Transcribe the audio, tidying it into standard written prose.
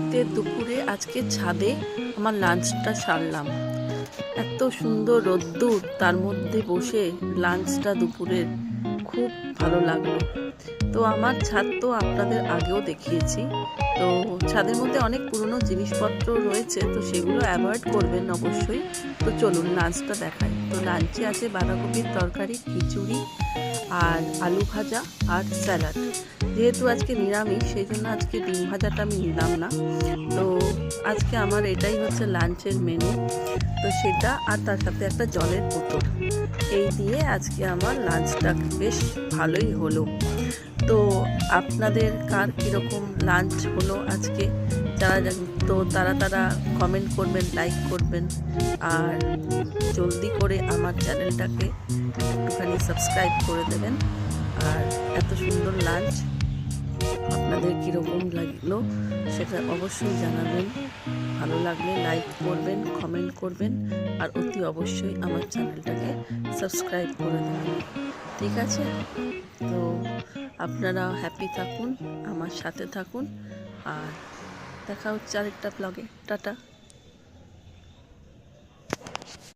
শীতের দুপুরে আজকে ছাদে আমার লাঞ্চটা সারলাম। এত সুন্দর রোদ্দুর, তার মধ্যে বসে লাঞ্চটা দুপুরের খুব ভালো লাগলো। তো আমার ছাদ তো আপনাদের আগেও দেখিয়েছি। তো ছাদের মধ্যে অনেক পুরনো জিনিসপত্র রয়েছে, তো সেগুলো অ্যাভয়েড করবেন অবশ্যই। তো চলুন লাঞ্চটা দেখাই। তো লাঞ্চে আছে বাঁধাকপির তরকারি, খিচুড়ি আর আলু ভাজা আর স্যালাড। যেহেতু আজকে নিরামিষ, সেই জন্য আজকে ডিম ভাজাটা আমি নিলাম না। তো আজকে আমার এটাই হচ্ছে লাঞ্চের মেনু। তো সেটা আর তার সাথে একটা জলের বোতল, এই দিয়ে আজকে আমার লাঞ্চটা বেশ ভালোই হলো। তো আপনাদের কার কীরকম লাঞ্চ হলো আজকে, তো তারা কমেন্ট করবেন, লাইক করবেন, আর জলদি করে আমার চ্যানেলটাকে একটুখানি সাবস্ক্রাইব করে দেবেন। আর এত সুন্দর লাঞ্চ আপনাদের কীরকম লাগলো সেটা অবশ্যই জানাবেন। ভালো লাগলে লাইক করবেন, কমেন্ট করবেন, আর অতি অবশ্যই আমার চ্যানেলটাকে সাবস্ক্রাইব করে দেবেন। ঠিক আছে? তো আপনারা হ্যাপি থাকুন, আমার সাথে থাকুন, আর দেখা হচ্ছে আরেকটা ব্লগে। টাটা।